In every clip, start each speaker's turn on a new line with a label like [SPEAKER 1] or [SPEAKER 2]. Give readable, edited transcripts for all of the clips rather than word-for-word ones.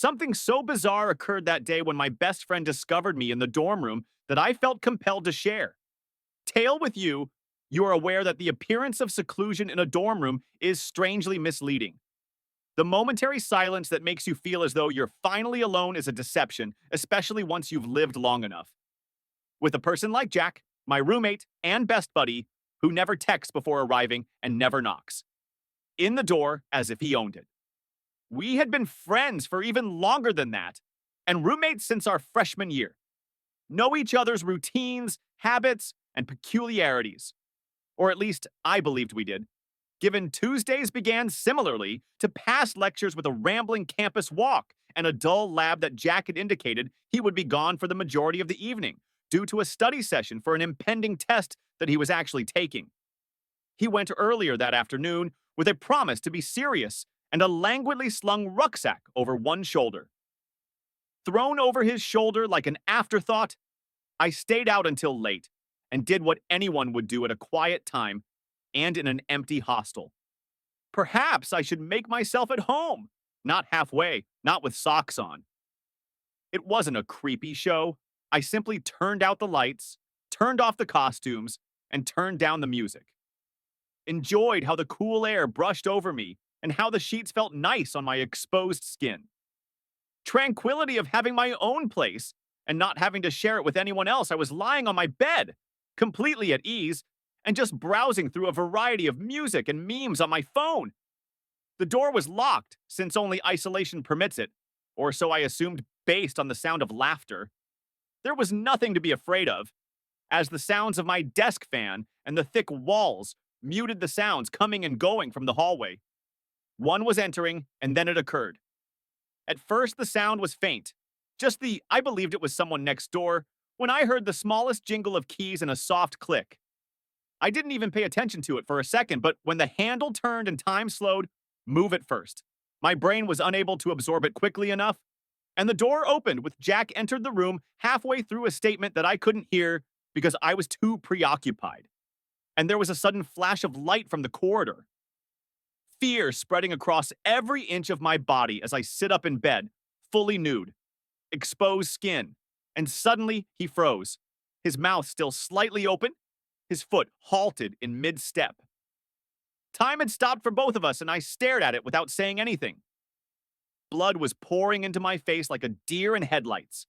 [SPEAKER 1] Something so bizarre occurred that day when my best friend discovered me in the dorm room that I felt compelled to share. Tale with you, you are aware that the appearance of seclusion in a dorm room is strangely misleading. The momentary silence that makes you feel as though you're finally alone is a deception, especially once you've lived long enough. With a person like Jack, my roommate and best buddy, who never texts before arriving and never knocks. In the door as if he owned it. We had been friends for even longer than that, and roommates since our freshman year. Know each other's routines, habits, and peculiarities. Or at least I believed we did. Given Tuesdays began similarly to past lectures with a rambling campus walk and a dull lab that Jack had indicated he would be gone for the majority of the evening due to a study session for an impending test that he was actually taking. He went earlier that afternoon with a promise to be serious and a languidly slung rucksack over one shoulder. Thrown over his shoulder like an afterthought, I stayed out until late and did what anyone would do at a quiet time and in an empty hostel. Perhaps I should make myself at home, not halfway, not with socks on. It wasn't a creepy show. I simply turned out the lights, turned off the costumes, and turned down the music. Enjoyed how the cool air brushed over me and how the sheets felt nice on my exposed skin. Tranquility of having my own place and not having to share it with anyone else. I was lying on my bed, completely at ease, and just browsing through a variety of music and memes on my phone. The door was locked, since only isolation permits it, or so I assumed based on the sound of laughter. There was nothing to be afraid of, as the sounds of my desk fan and the thick walls muted the sounds coming and going from the hallway. One was entering, and then it occurred. At first, the sound was faint, just the I believed it was someone next door, when I heard the smallest jingle of keys and a soft click. I didn't even pay attention to it for a second, but when the handle turned and time slowed, move it first. My brain was unable to absorb it quickly enough, and the door opened with Jack entered the room halfway through a statement that I couldn't hear because I was too preoccupied. And there was a sudden flash of light from the corridor. Fear spreading across every inch of my body as I sit up in bed, fully nude, exposed skin, and suddenly he froze, his mouth still slightly open, his foot halted in mid-step. Time had stopped for both of us, and I stared at it without saying anything. Blood was pouring into my face like a deer in headlights,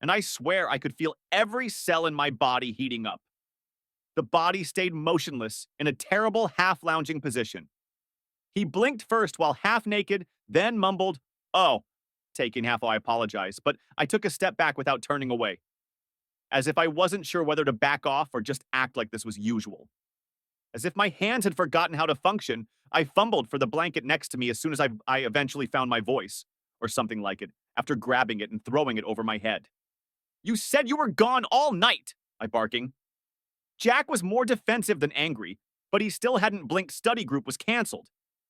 [SPEAKER 1] and I swear I could feel every cell in my body heating up. The body stayed motionless in a terrible half-lounging position. He blinked first while half-naked, then mumbled, "Oh," taking half I apologize, but I took a step back without turning away, as if I wasn't sure whether to back off or just act like this was usual. As if my hands had forgotten how to function, I fumbled for the blanket next to me as soon as I eventually found my voice, or something like it, after grabbing it and throwing it over my head. "You said you were gone all night," I barking. Jack was more defensive than angry, but he still hadn't blinked study group was canceled,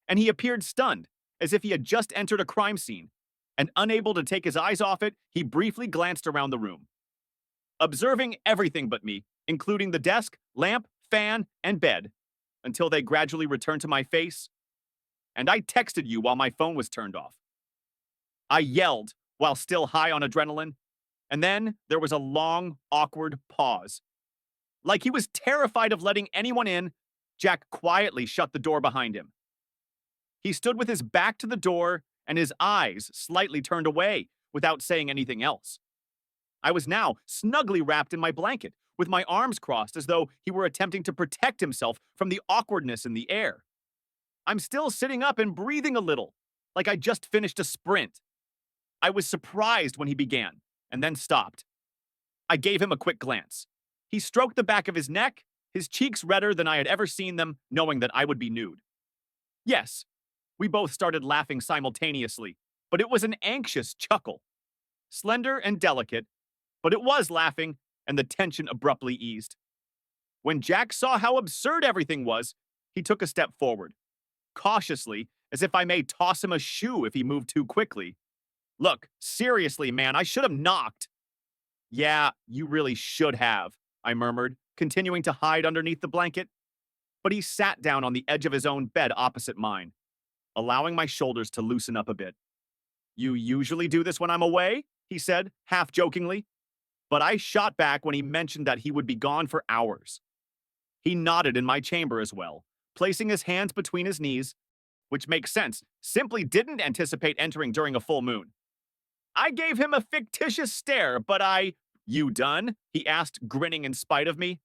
[SPEAKER 1] and he appeared stunned, as if he had just entered a crime scene, and unable to take his eyes off it, he briefly glanced around the room. Observing everything but me, including the desk, lamp, fan, and bed, until they gradually returned to my face, and I texted you while my phone was turned off. I yelled while still high on adrenaline, and then there was a long, awkward pause. Like he was terrified of letting anyone in, Jack quietly shut the door behind him. He stood with his back to the door and his eyes slightly turned away without saying anything else. I was now snugly wrapped in my blanket, with my arms crossed as though he were attempting to protect himself from the awkwardness in the air. I'm still sitting up and breathing a little, like I just finished a sprint. I was surprised when he began, and then stopped. I gave him a quick glance. He stroked the back of his neck, his cheeks redder than I had ever seen them, knowing that I would be nude. Yes, we both started laughing simultaneously, but it was an anxious chuckle. Slender and delicate, but it was laughing, and the tension abruptly eased. When Jack saw how absurd everything was, he took a step forward, cautiously, as if I may toss him a shoe if he moved too quickly. "Look, seriously, man, I should have knocked." "Yeah, you really should have," I murmured, continuing to hide underneath the blanket. But he sat down on the edge of his own bed opposite mine, allowing my shoulders to loosen up a bit. You usually do this when I'm away, he said, half jokingly. But I shot back when he mentioned that he would be gone for hours. He nodded in my chamber as well, placing his hands between his knees, which makes sense, simply didn't anticipate entering during a full moon. I gave him a fictitious stare, but You done? He asked, grinning in spite of me.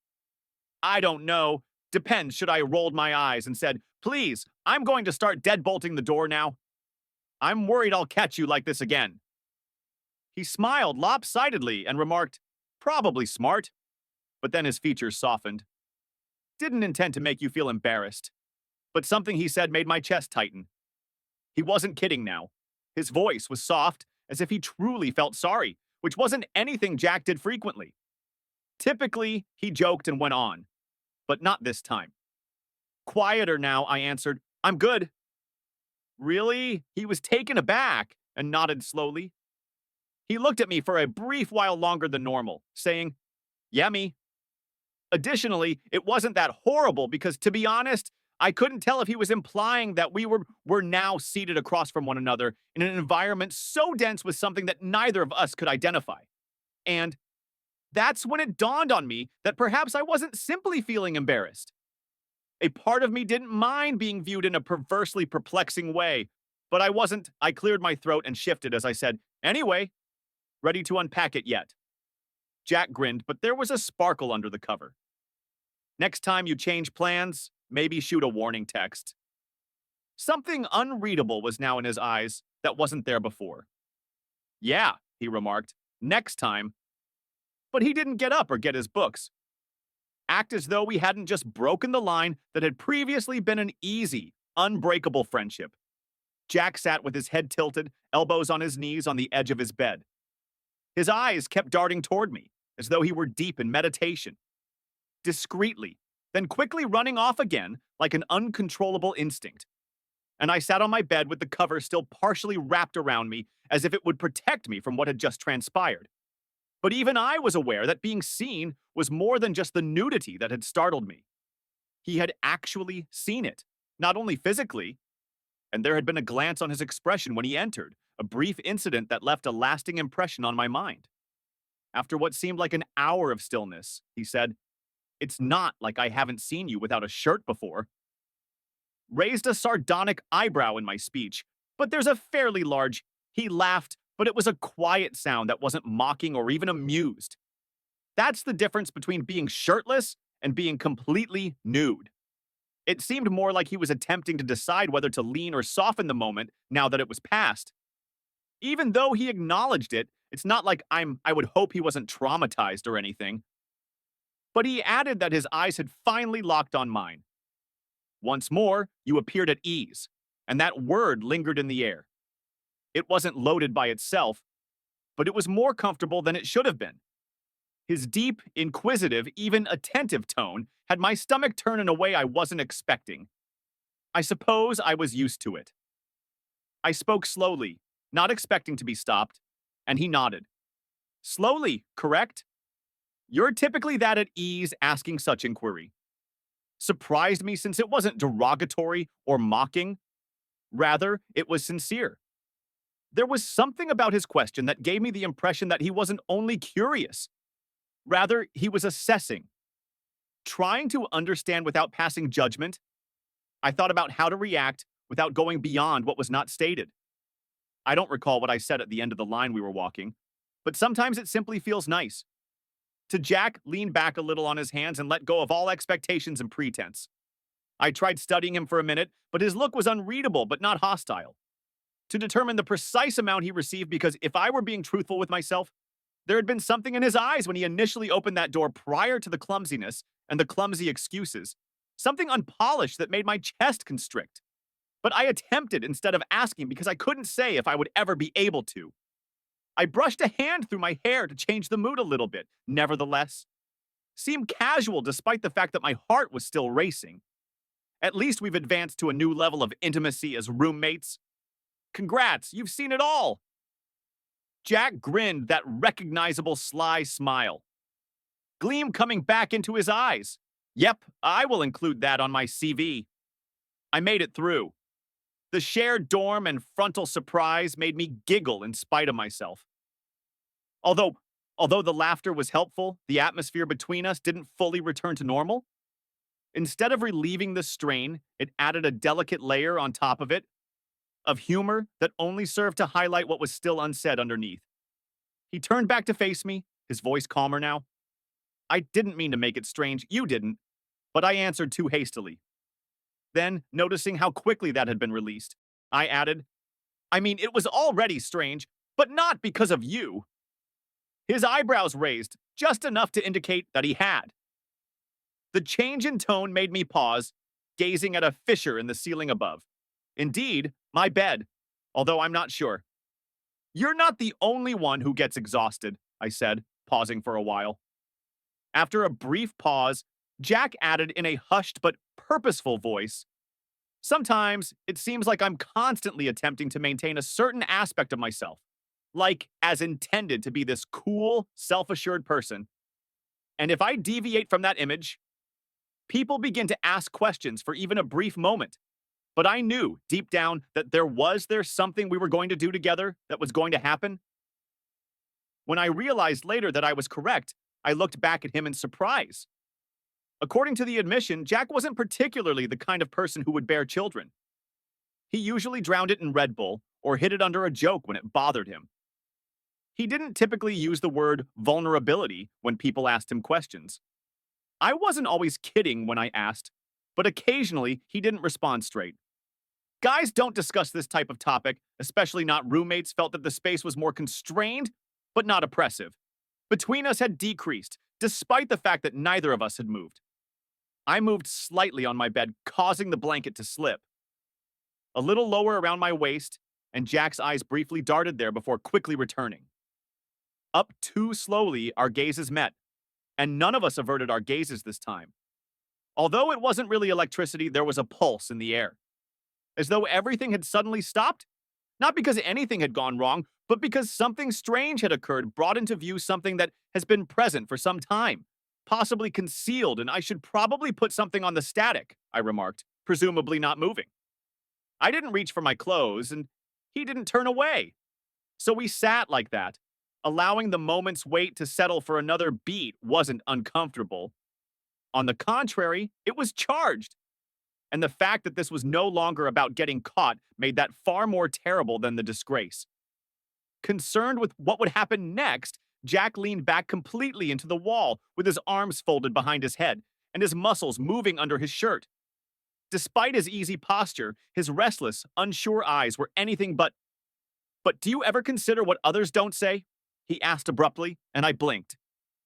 [SPEAKER 1] I don't know. Depends, should I rolled my eyes and said, please, I'm going to start deadbolting the door now. I'm worried I'll catch you like this again. He smiled lopsidedly and remarked, probably smart. But then his features softened. Didn't intend to make you feel embarrassed. But something he said made my chest tighten. He wasn't kidding now. His voice was soft, as if he truly felt sorry, which wasn't anything Jack did frequently. Typically, he joked and went on. But not this time. Quieter now, I answered, I'm good. Really? He was taken aback and nodded slowly. He looked at me for a brief while longer than normal, saying, yeah, me. Additionally, it wasn't that horrible because, to be honest, I couldn't tell if he was implying that we were now seated across from one another in an environment so dense with something that neither of us could identify. And that's when it dawned on me that perhaps I wasn't simply feeling embarrassed. A part of me didn't mind being viewed in a perversely perplexing way, but I wasn't. I cleared my throat and shifted as I said, anyway, ready to unpack it yet. Jack grinned, but there was a sparkle under the cover. Next time you change plans, maybe shoot a warning text. Something unreadable was now in his eyes that wasn't there before. Yeah, he remarked, next time. But he didn't get up or get his books. Act as though we hadn't just broken the line that had previously been an easy, unbreakable friendship. Jack sat with his head tilted, elbows on his knees on the edge of his bed. His eyes kept darting toward me, as though he were deep in meditation. Discreetly, then quickly running off again like an uncontrollable instinct. And I sat on my bed with the cover still partially wrapped around me as if it would protect me from what had just transpired. But even I was aware that being seen was more than just the nudity that had startled me. He had actually seen it, not only physically, and there had been a glance on his expression when he entered, a brief incident that left a lasting impression on my mind. After what seemed like an hour of stillness, he said, it's not like I haven't seen you without a shirt before. Raised a sardonic eyebrow in my speech, but there's a fairly large. He laughed, but it was a quiet sound that wasn't mocking or even amused. That's the difference between being shirtless and being completely nude. It seemed more like he was attempting to decide whether to lean or soften the moment now that it was past. Even though he acknowledged it, it's not like I would hope he wasn't traumatized or anything. But he added that his eyes had finally locked on mine. Once more, you appeared at ease, and that word lingered in the air. It wasn't loaded by itself, but it was more comfortable than it should have been. His deep, inquisitive, even attentive tone had my stomach turn in a way I wasn't expecting. I suppose I was used to it. I spoke slowly, not expecting to be stopped, and he nodded. Slowly, correct? You're typically that at ease asking such inquiry. Surprised me since it wasn't derogatory or mocking. Rather, it was sincere. There was something about his question that gave me the impression that he wasn't only curious. Rather, he was assessing. Trying to understand without passing judgment. I thought about how to react without going beyond what was not stated. I don't recall what I said at the end of the line we were walking, but sometimes it simply feels nice. To Jack leaned back a little on his hands and let go of all expectations and pretense. I tried studying him for a minute, but his look was unreadable but not hostile. To determine the precise amount he received, because if I were being truthful with myself, there had been something in his eyes when he initially opened that door prior to the clumsiness and the clumsy excuses. Something unpolished that made my chest constrict. But I attempted instead of asking because I couldn't say if I would ever be able to. I brushed a hand through my hair to change the mood a little bit, nevertheless. Seemed casual despite the fact that my heart was still racing. At least we've advanced to a new level of intimacy as roommates. Congrats, you've seen it all. Jack grinned that recognizable sly smile. Gleam coming back into his eyes. Yep, I will include that on my CV. I made it through. The shared dorm and frontal surprise made me giggle in spite of myself. Although, although the laughter was helpful, the atmosphere between us didn't fully return to normal. Instead of relieving the strain, it added a delicate layer on top of it of humor that only served to highlight what was still unsaid underneath. He turned back to face me, his voice calmer now. I didn't mean to make it strange, you didn't, but I answered too hastily. Then, noticing how quickly that had been released, I added, I mean, it was already strange, but not because of you. His eyebrows raised, just enough to indicate that he had. The change in tone made me pause, gazing at a fissure in the ceiling above. Indeed, my bed, although I'm not sure. You're not the only one who gets exhausted, I said, pausing for a while. After a brief pause, Jack added in a hushed but purposeful voice, sometimes it seems like I'm constantly attempting to maintain a certain aspect of myself, like as intended to be this cool, self-assured person. And if I deviate from that image, people begin to ask questions for even a brief moment. But I knew deep down that there something we were going to do together that was going to happen. When I realized later that I was correct, I looked back at him in surprise. According to the admission, Jack wasn't particularly the kind of person who would bear children. He usually drowned it in Red Bull or hid it under a joke when it bothered him. He didn't typically use the word vulnerability when people asked him questions. I wasn't always kidding when I asked, but occasionally he didn't respond straight. Guys don't discuss this type of topic, especially not roommates, felt that the space was more constrained, but not oppressive. Between us had decreased, despite the fact that neither of us had moved. I moved slightly on my bed, causing the blanket to slip. A little lower around my waist, and Jack's eyes briefly darted there before quickly returning. Up too slowly, our gazes met, and none of us averted our gazes this time. Although it wasn't really electricity, there was a pulse in the air. As though everything had suddenly stopped? Not because anything had gone wrong, but because something strange had occurred, brought into view something that has been present for some time, possibly concealed, and I should probably put something on the static, I remarked, presumably not moving. I didn't reach for my clothes, and he didn't turn away. So we sat like that. Allowing the moment's wait to settle for another beat wasn't uncomfortable. On the contrary, it was charged. And the fact that this was no longer about getting caught made that far more terrible than the disgrace. Concerned with what would happen next, Jack leaned back completely into the wall with his arms folded behind his head and his muscles moving under his shirt. Despite his easy posture, his restless, unsure eyes were anything but. But do you ever consider what others don't say? He asked abruptly, and I blinked.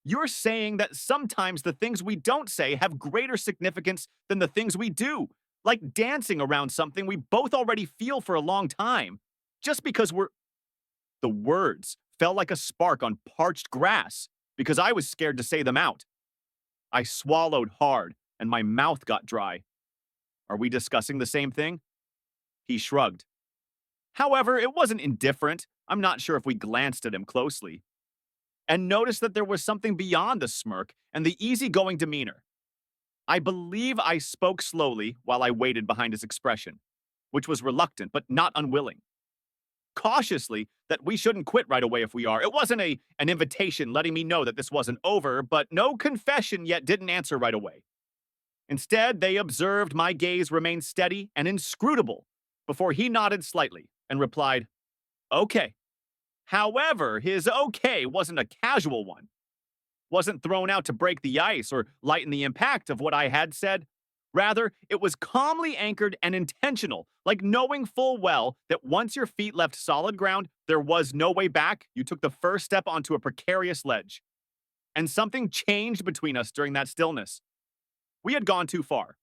[SPEAKER 1] You're saying that sometimes the things we don't say have greater significance than the things we do, like dancing around something we both already feel for a long time, just because we're. The words fell like a spark on parched grass because I was scared to say them out. I swallowed hard, and my mouth got dry. Are we discussing the same thing? He shrugged. However, it wasn't indifferent. I'm not sure if we glanced at him closely. And noticed that there was something beyond the smirk and the easygoing demeanor. I believe I spoke slowly while I waited behind his expression, which was reluctant but not unwilling. Cautiously, that we shouldn't quit right away if we are. It wasn't an invitation letting me know that this wasn't over, but no confession yet didn't answer right away. Instead, they observed my gaze remain steady and inscrutable before he nodded slightly and replied, okay. However, his okay wasn't a casual one. Wasn't thrown out to break the ice or lighten the impact of what I had said. Rather, it was calmly anchored and intentional, like knowing full well that once your feet left solid ground, there was no way back. You took the first step onto a precarious ledge. And something changed between us during that stillness. We had gone too far.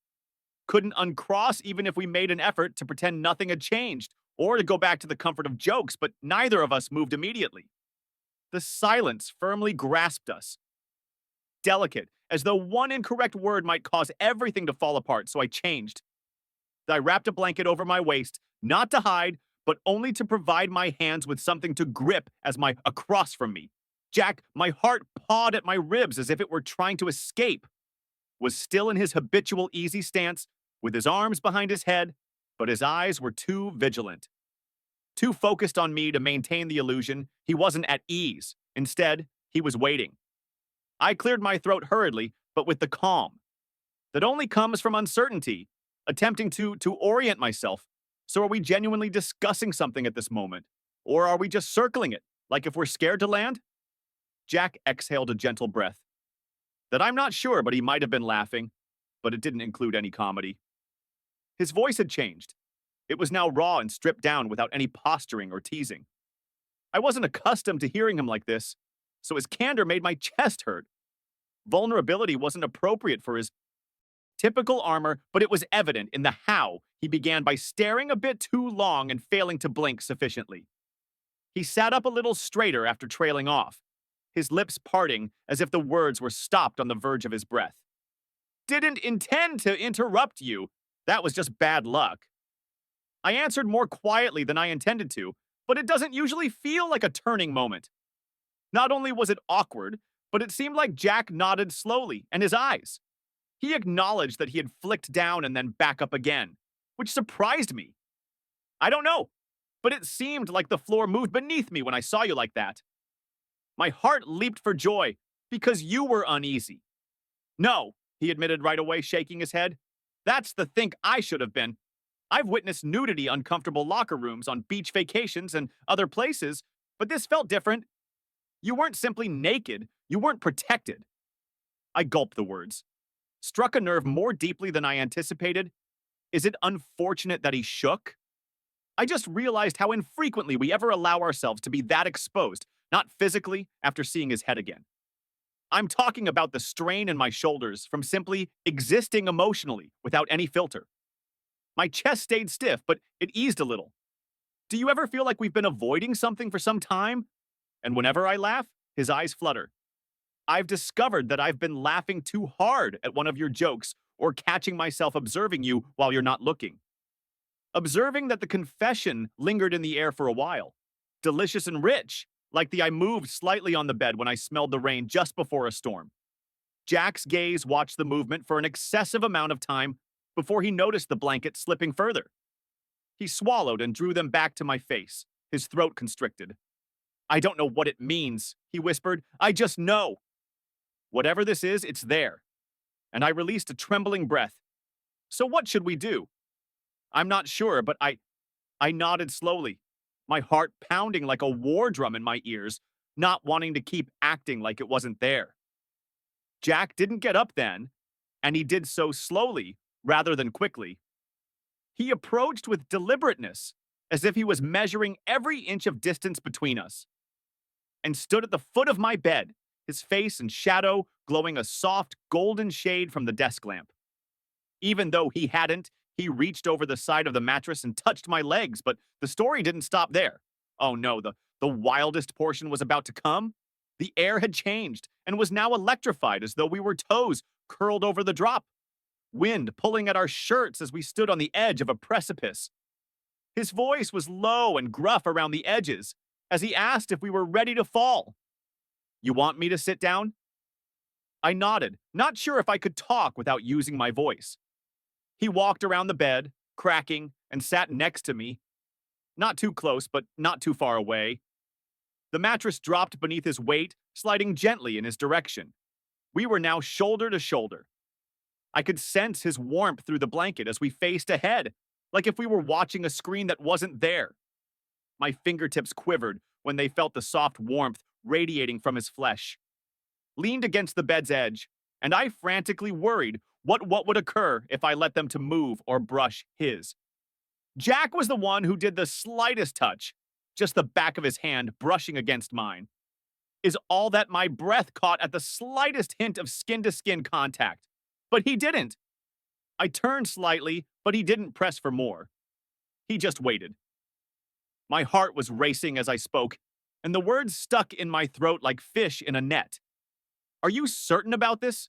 [SPEAKER 1] Couldn't uncross even if we made an effort to pretend nothing had changed or to go back to the comfort of jokes, but neither of us moved immediately. The silence firmly grasped us. Delicate, as though one incorrect word might cause everything to fall apart, so I changed. I wrapped a blanket over my waist, not to hide, but only to provide my hands with something to grip as my across from me. Jack, my heart pawed at my ribs as if it were trying to escape, was still in his habitual easy stance, with his arms behind his head, but his eyes were too vigilant. Too focused on me to maintain the illusion, he wasn't at ease. Instead, he was waiting. I cleared my throat hurriedly, but with the calm that only comes from uncertainty, attempting to orient myself. So are we genuinely discussing something at this moment? Or are we just circling it, like if we're scared to land? Jack exhaled a gentle breath. That I'm not sure, but he might have been laughing, but it didn't include any comedy. His voice had changed. It was now raw and stripped down without any posturing or teasing. I wasn't accustomed to hearing him like this, so his candor made my chest hurt. Vulnerability wasn't appropriate for his typical armor, but it was evident in the how he began by staring a bit too long and failing to blink sufficiently. He sat up a little straighter after trailing off, his lips parting as if the words were stopped on the verge of his breath. Didn't intend to interrupt you. That was just bad luck. I answered more quietly than I intended to, but it doesn't usually feel like a turning moment. Not only was it awkward, but it seemed like Jack nodded slowly, and his eyes. He acknowledged that he had flicked down and then back up again, which surprised me. I don't know, but it seemed like the floor moved beneath me when I saw you like that. My heart leaped for joy because you were uneasy. No, he admitted right away, shaking his head. That's the think I should have been. I've witnessed nudity uncomfortable locker rooms on beach vacations and other places, but this felt different. You weren't simply naked, you weren't protected. I gulped the words. Struck a nerve more deeply than I anticipated. Is it unfortunate that he shook? I just realized how infrequently we ever allow ourselves to be that exposed, not physically, after seeing his head again. I'm talking about the strain in my shoulders from simply existing emotionally without any filter. My chest stayed stiff, but it eased a little. Do you ever feel like we've been avoiding something for some time? And whenever I laugh, his eyes flutter. I've discovered that I've been laughing too hard at one of your jokes or catching myself observing you while you're not looking. Observing that the confession lingered in the air for a while. Delicious and rich, like the I moved slightly on the bed when I smelled the rain just before a storm. Jack's gaze watched the movement for an excessive amount of time before he noticed the blanket slipping further. He swallowed and drew them back to my face, his throat constricted. I don't know what it means, he whispered. I just know. Whatever this is, it's there. And I released a trembling breath. So what should we do? I'm not sure, but I nodded slowly, my heart pounding like a war drum in my ears, not wanting to keep acting like it wasn't there. Jack didn't get up then, and he did so slowly rather than quickly. He approached with deliberateness, as if he was measuring every inch of distance between us, and stood at the foot of my bed, his face and shadow glowing a soft golden shade from the desk lamp. Even though he hadn't, he reached over the side of the mattress and touched my legs, but the story didn't stop there. Oh no, the wildest portion was about to come. The air had changed and was now electrified as though we were toes curled over the drop. Wind pulling at our shirts as we stood on the edge of a precipice. His voice was low and gruff around the edges as he asked if we were ready to fall. You want me to sit down? I nodded, not sure if I could talk without using my voice. He walked around the bed, cracking, and sat next to me. Not too close, but not too far away. The mattress dropped beneath his weight, sliding gently in his direction. We were now shoulder to shoulder. I could sense his warmth through the blanket as we faced ahead, like if we were watching a screen that wasn't there. My fingertips quivered when they felt the soft warmth radiating from his flesh. Leaned against the bed's edge, and I frantically worried what would occur if I let them to move or brush his. Jack was the one who did the slightest touch, just the back of his hand brushing against mine. Is all that my breath caught at the slightest hint of skin-to-skin contact. But he didn't. I turned slightly, but he didn't press for more. He just waited. My heart was racing as I spoke, and the words stuck in my throat like fish in a net. Are you certain about this?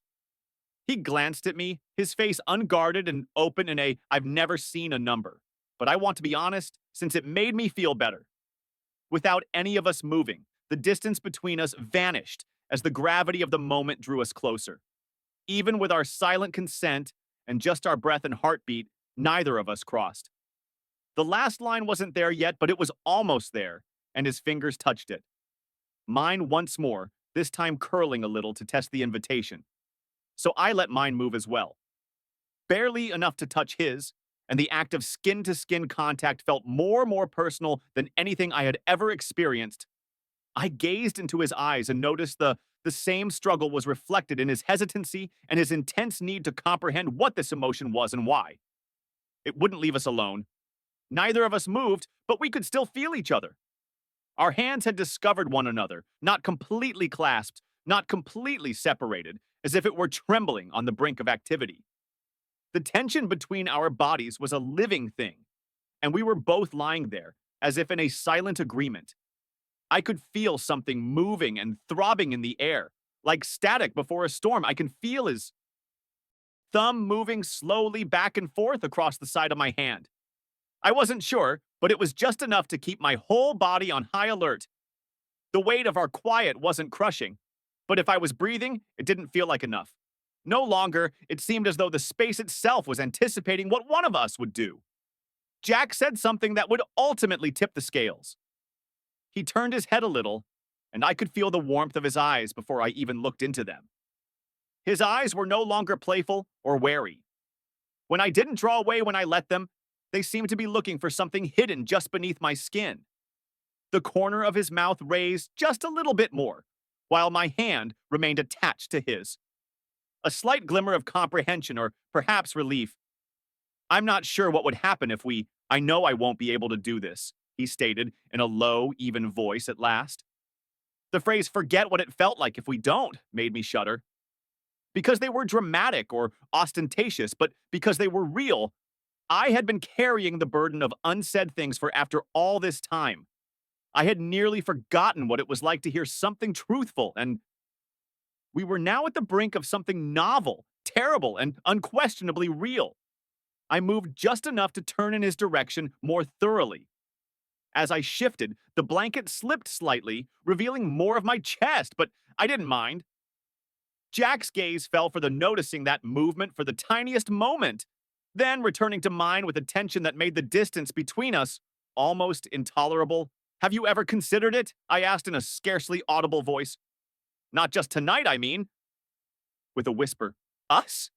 [SPEAKER 1] He glanced at me, his face unguarded and open in a I've never seen a number. But I want to be honest, since it made me feel better. Without any of us moving, the distance between us vanished as the gravity of the moment drew us closer. Even with our silent consent and just our breath and heartbeat, neither of us crossed. The last line wasn't there yet, but it was almost there, and his fingers touched it. Mine once more, this time curling a little to test the invitation. So I let mine move as well. Barely enough to touch his, and the act of skin-to-skin contact felt more personal than anything I had ever experienced. I gazed into his eyes and noticed the same struggle was reflected in his hesitancy and his intense need to comprehend what this emotion was and why. It wouldn't leave us alone. Neither of us moved, but we could still feel each other. Our hands had discovered one another, not completely clasped, not completely separated, as if it were trembling on the brink of activity. The tension between our bodies was a living thing, and we were both lying there, as if in a silent agreement. I could feel something moving and throbbing in the air, like static before a storm. I can feel his thumb moving slowly back and forth across the side of my hand. I wasn't sure, but it was just enough to keep my whole body on high alert. The weight of our quiet wasn't crushing, but if I was breathing, it didn't feel like enough. No longer, it seemed as though the space itself was anticipating what one of us would do. Jack said something that would ultimately tip the scales. He turned his head a little, and I could feel the warmth of his eyes before I even looked into them. His eyes were no longer playful or wary. When I didn't draw away when I let them, they seemed to be looking for something hidden just beneath my skin. The corner of his mouth raised just a little bit more, while my hand remained attached to his. A slight glimmer of comprehension or perhaps relief. "I'm not sure what would happen if I know I won't be able to do this," he stated in a low, even voice at last. The phrase "forget what it felt like if we don't" made me shudder. Because they were dramatic or ostentatious, but because they were real. I had been carrying the burden of unsaid things for after all this time. I had nearly forgotten what it was like to hear something truthful, and we were now at the brink of something novel, terrible, and unquestionably real. I moved just enough to turn in his direction more thoroughly. As I shifted, the blanket slipped slightly, revealing more of my chest, but I didn't mind. Jack's gaze fell for the noticing that movement for the tiniest moment, then returning to mine with a tension that made the distance between us almost intolerable. "Have you ever considered it?" I asked in a scarcely audible voice. "Not just tonight, I mean." With a whisper. "Us?"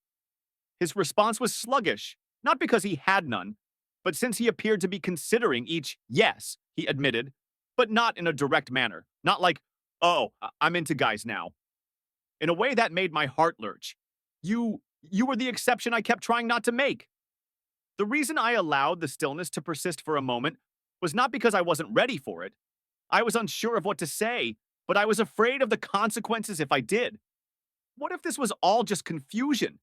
[SPEAKER 1] His response was sluggish, not because he had none, but since he appeared to be considering each yes, he admitted, but not in a direct manner. Not like, "Oh, I'm into guys now." In a way that made my heart lurch. You were the exception I kept trying not to make. The reason I allowed the stillness to persist for a moment was not because I wasn't ready for it. I was unsure of what to say, but I was afraid of the consequences if I did. What if this was all just confusion?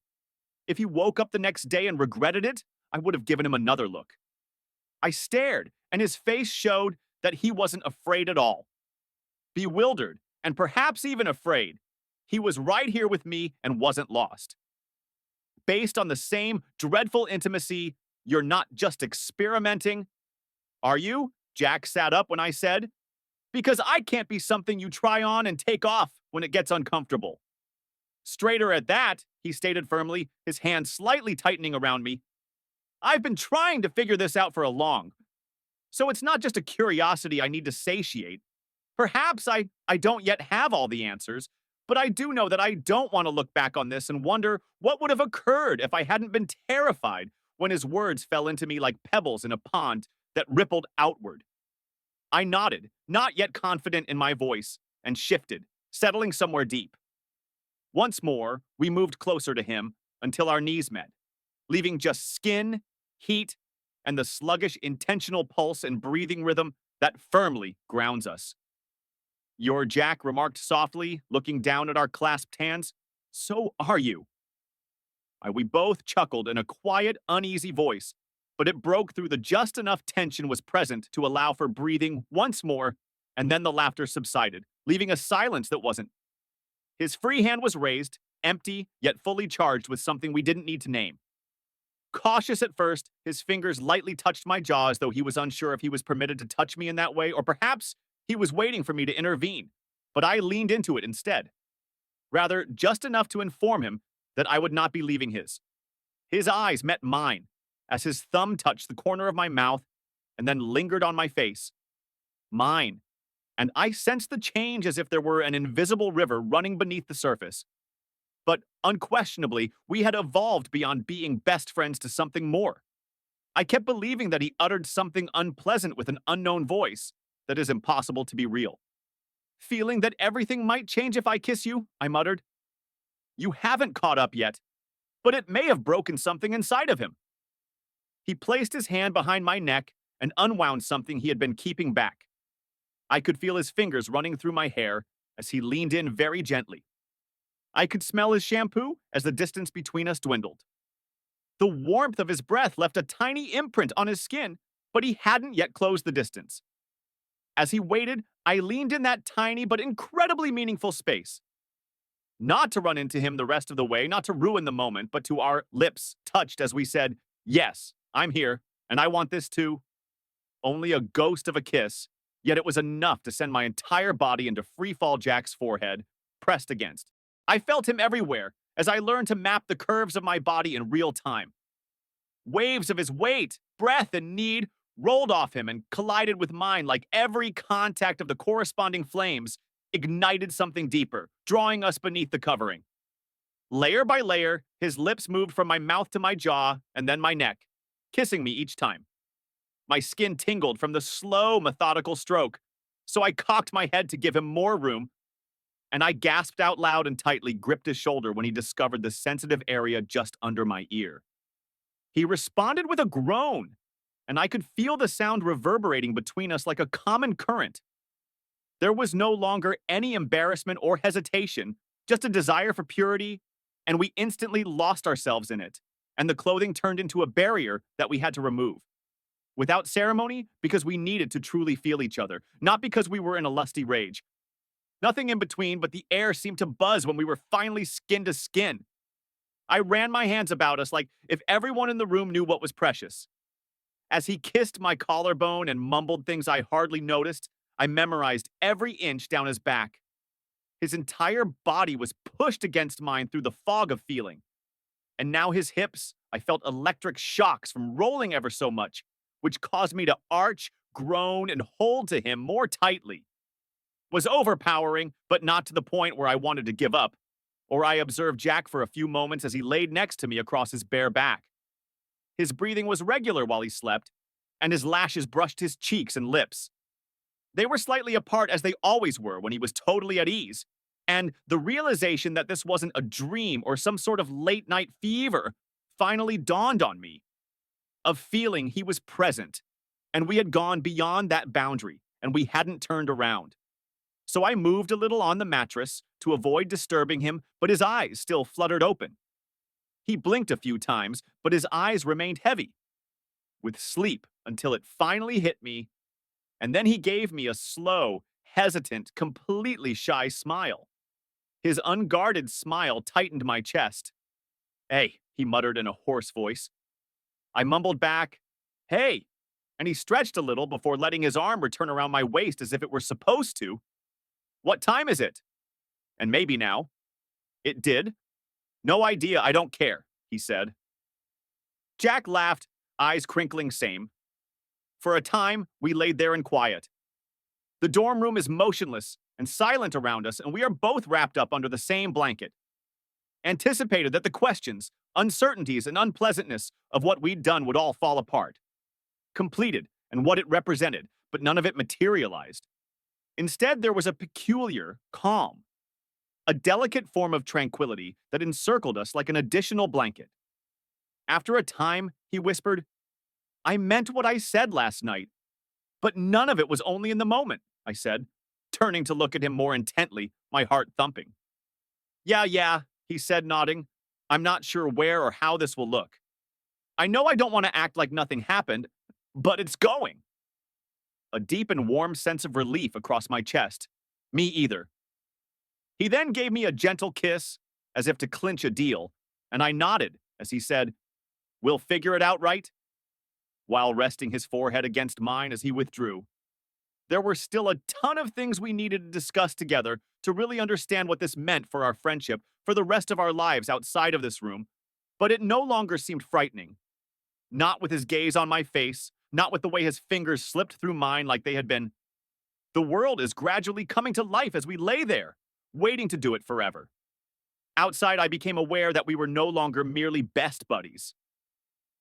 [SPEAKER 1] If he woke up the next day and regretted it, I would have given him another look. I stared, and his face showed that he wasn't afraid at all. Bewildered, and perhaps even afraid, he was right here with me and wasn't lost. Based on the same dreadful intimacy, you're not just experimenting. "Are you?" Jack sat up when I said. "Because I can't be something you try on and take off when it gets uncomfortable." "Straighter at that," he stated firmly, his hand slightly tightening around me. "I've been trying to figure this out for a long. So it's not just a curiosity I need to satiate. Perhaps I don't yet have all the answers, but I do know that I don't want to look back on this and wonder what would have occurred if I hadn't been terrified when his words fell into me like pebbles in a pond that rippled outward." I nodded, not yet confident in my voice, and shifted, settling somewhere deep. Once more, we moved closer to him until our knees met, leaving just skin, heat, and the sluggish, intentional pulse and breathing rhythm that firmly grounds us. "You're Jack," remarked softly, looking down at our clasped hands. "So are you." We both chuckled in a quiet, uneasy voice, but it broke through the just enough tension was present to allow for breathing once more, and then the laughter subsided, leaving a silence that wasn't. His free hand was raised, empty, yet fully charged with something we didn't need to name. Cautious at first, his fingers lightly touched my jaw as though he was unsure if he was permitted to touch me in that way, or perhaps he was waiting for me to intervene, but I leaned into it instead. Rather, just enough to inform him that I would not be leaving his. His eyes met mine as his thumb touched the corner of my mouth and then lingered on my face. Mine. And I sensed the change as if there were an invisible river running beneath the surface. But unquestionably, we had evolved beyond being best friends to something more. I kept believing that he uttered something unpleasant with an unknown voice that is impossible to be real. Feeling that everything might change if I kiss you, I muttered. You haven't caught up yet, but it may have broken something inside of him. He placed his hand behind my neck and unwound something he had been keeping back. I could feel his fingers running through my hair as he leaned in very gently. I could smell his shampoo as the distance between us dwindled. The warmth of his breath left a tiny imprint on his skin, but he hadn't yet closed the distance. As he waited, I leaned in that tiny but incredibly meaningful space. Not to run into him the rest of the way, not to ruin the moment, but to our lips touched as we said, "Yes, I'm here, and I want this too." Only a ghost of a kiss, yet it was enough to send my entire body into freefall Jack's forehead, pressed against. I felt him everywhere as I learned to map the curves of my body in real time. Waves of his weight, breath, and need rolled off him and collided with mine like every contact of the corresponding flames ignited something deeper, drawing us beneath the covering. Layer by layer, his lips moved from my mouth to my jaw and then my neck, kissing me each time. My skin tingled from the slow, methodical stroke, so I cocked my head to give him more room, and I gasped out loud and tightly gripped his shoulder when he discovered the sensitive area just under my ear. He responded with a groan, and I could feel the sound reverberating between us like a common current. There was no longer any embarrassment or hesitation, just a desire for purity, and we instantly lost ourselves in it, and the clothing turned into a barrier that we had to remove. Without ceremony, because we needed to truly feel each other, not because we were in a lusty rage. Nothing in between, but the air seemed to buzz when we were finally skin to skin. I ran my hands about us like if everyone in the room knew what was precious. As he kissed my collarbone and mumbled things I hardly noticed, I memorized every inch down his back. His entire body was pushed against mine through the fog of feeling. And now his hips, I felt electric shocks from rolling ever so much, which caused me to arch, groan, and hold to him more tightly. Was overpowering, but not to the point where I wanted to give up, or I observed Jack for a few moments as he laid next to me across his bare back. His breathing was regular while he slept, and his lashes brushed his cheeks and lips. They were slightly apart as they always were when he was totally at ease, and the realization that this wasn't a dream or some sort of late-night fever finally dawned on me. Of feeling he was present, and we had gone beyond that boundary, and we hadn't turned around. So I moved a little on the mattress to avoid disturbing him, but his eyes still fluttered open. He blinked a few times, but his eyes remained heavy, with sleep until it finally hit me, and then he gave me a slow, hesitant, completely shy smile. His unguarded smile tightened my chest. "Hey," he muttered in a hoarse voice. I mumbled back, "Hey," and he stretched a little before letting his arm return around my waist as if it were supposed to. "What time is it?" "And maybe now." It did. "No idea, I don't care," he said. Jack laughed, eyes crinkling same. For a time, we laid there in quiet. The dorm room is motionless and silent around us, and we are both wrapped up under the same blanket. Anticipated that the questions, uncertainties, and unpleasantness of what we'd done would all fall apart. Completed, and what it represented, but none of it materialized. Instead, there was a peculiar calm, a delicate form of tranquility that encircled us like an additional blanket. After a time, he whispered, "I meant what I said last night, but none of it was only in the moment," I said, turning to look at him more intently, my heart thumping. Yeah, he said, nodding. "I'm not sure where or how this will look. I know I don't want to act like nothing happened, but it's going." A deep and warm sense of relief across my chest. Me either. He then gave me a gentle kiss, as if to clinch a deal, and I nodded as he said, "We'll figure it out, right?" While resting his forehead against mine as he withdrew. There were still a ton of things we needed to discuss together to really understand what this meant for our friendship for the rest of our lives outside of this room, but it no longer seemed frightening. Not with his gaze on my face, not with the way his fingers slipped through mine like they had been. The world is gradually coming to life as we lay there, waiting to do it forever. Outside, I became aware that we were no longer merely best buddies.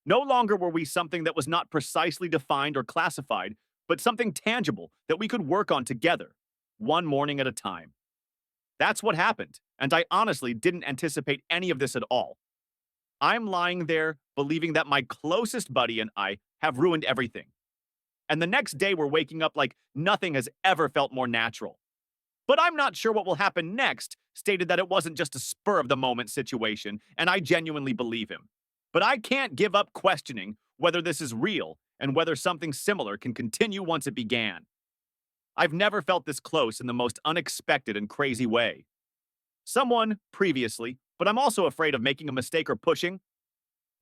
[SPEAKER 1] No longer were we something that was not precisely defined or classified, but something tangible that we could work on together, one morning at a time. That's what happened, and I honestly didn't anticipate any of this at all. I'm lying there believing that my closest buddy and I have ruined everything. And the next day, we're waking up like nothing has ever felt more natural. But I'm not sure what will happen next, stated that it wasn't just a spur of the moment situation, and I genuinely believe him. But I can't give up questioning whether this is real and whether something similar can continue once it began. I've never felt this close in the most unexpected and crazy way. Someone previously, but I'm also afraid of making a mistake or pushing.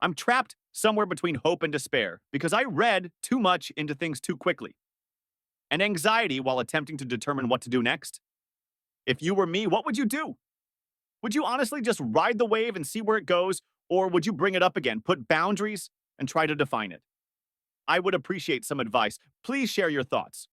[SPEAKER 1] I'm trapped somewhere between hope and despair because I read too much into things too quickly, and anxiety while attempting to determine what to do next. If you were me, what would you do? Would you honestly just ride the wave and see where it goes, or would you bring it up again, put boundaries, and try to define it? I would appreciate some advice. Please share your thoughts.